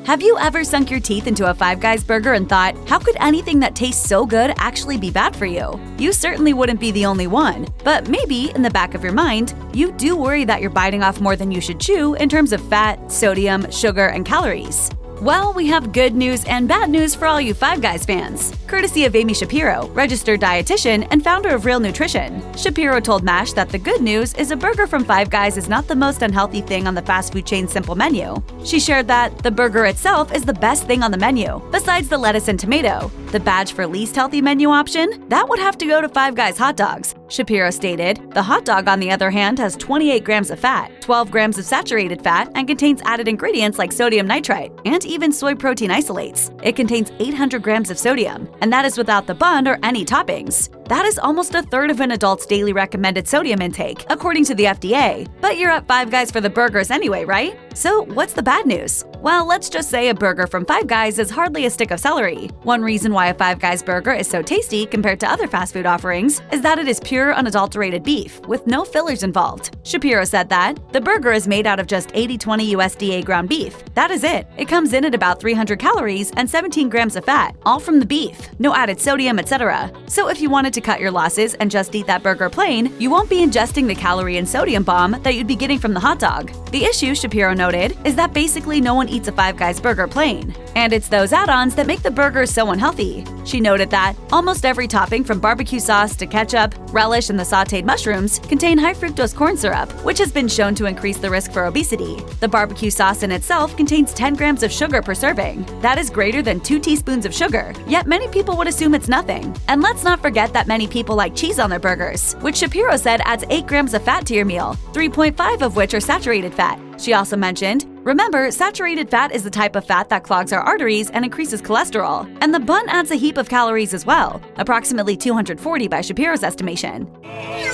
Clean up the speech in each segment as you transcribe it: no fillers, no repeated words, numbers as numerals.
Have you ever sunk your teeth into a Five Guys burger and thought, how could anything that tastes so good actually be bad for you? You certainly wouldn't be the only one, but maybe in the back of your mind, you do worry that you're biting off more than you should chew in terms of fat, sodium, sugar, and calories. Well, we have good news and bad news for all you Five Guys fans. Courtesy of Amy Shapiro, registered dietitian and founder of Real Nutrition, Shapiro told MASH that the good news is a burger from Five Guys is not the most unhealthy thing on the fast food chain's simple menu. She shared that the burger itself is the best thing on the menu, besides the lettuce and tomato. The badge for least healthy menu option? That would have to go to Five Guys hot dogs. Shapiro stated, the hot dog, on the other hand, has 28 grams of fat, 12 grams of saturated fat, and contains added ingredients like sodium nitrite and even soy protein isolates. It contains 800 grams of sodium, and that is without the bun or any toppings. That is almost a third of an adult's daily recommended sodium intake, according to the FDA. But you're at Five Guys for the burgers anyway, right? So what's the bad news? Well, let's just say a burger from Five Guys is hardly a stick of celery. One reason why a Five Guys burger is so tasty compared to other fast food offerings is that it is pure, unadulterated beef, with no fillers involved. Shapiro said that the burger is made out of just 80-20 USDA ground beef. That is it. It comes in at about 300 calories and 17 grams of fat, all from the beef. No added sodium, etc. So if you wanted to cut your losses and just eat that burger plain, you won't be ingesting the calorie and sodium bomb that you'd be getting from the hot dog. The issue, Shapiro noted, is that basically no one eats a Five Guys burger plain. And it's those add-ons that make the burger so unhealthy. She noted that almost every topping from barbecue sauce to ketchup, relish, and the sautéed mushrooms contain high fructose corn syrup, which has been shown to increase the risk for obesity. The barbecue sauce in itself contains 10 grams of sugar per serving. That is greater than 2 teaspoons of sugar, yet many people would assume it's nothing. And let's not forget that many people like cheese on their burgers, which Shapiro said adds 8 grams of fat to your meal, 3.5 of which are saturated fat. She also mentioned, remember, saturated fat is the type of fat that clogs our arteries and increases cholesterol, and the bun adds a heap of calories as well, approximately 240 by Shapiro's estimation. I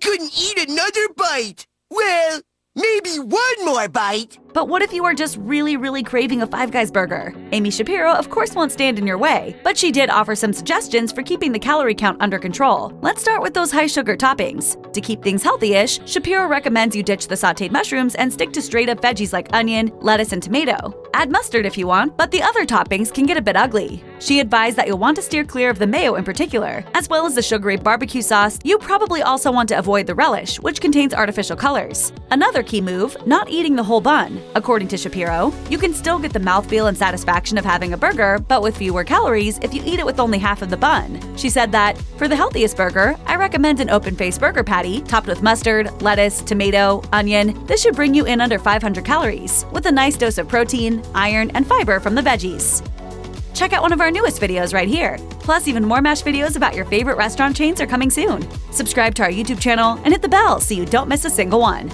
couldn't eat another bite. Well, maybe one more bite. But what if you are just really craving a Five Guys burger? Amy Shapiro, of course, won't stand in your way, but she did offer some suggestions for keeping the calorie count under control. Let's start with those high sugar toppings. To keep things healthy-ish, Shapiro recommends you ditch the sautéed mushrooms and stick to straight-up veggies like onion, lettuce, and tomato. Add mustard if you want, but the other toppings can get a bit ugly. She advised that you'll want to steer clear of the mayo in particular, as well as the sugary barbecue sauce. You probably also want to avoid the relish, which contains artificial colors. Another key move, not eating the whole bun. According to Shapiro, you can still get the mouthfeel and satisfaction of having a burger, but with fewer calories if you eat it with only half of the bun. She said that, for the healthiest burger, I recommend an open-faced burger patty topped with mustard, lettuce, tomato, onion. This should bring you in under 500 calories, with a nice dose of protein, iron, and fiber from the veggies. Check out one of our newest videos right here. Plus, even more MASH videos about your favorite restaurant chains are coming soon. Subscribe to our YouTube channel and hit the bell so you don't miss a single one.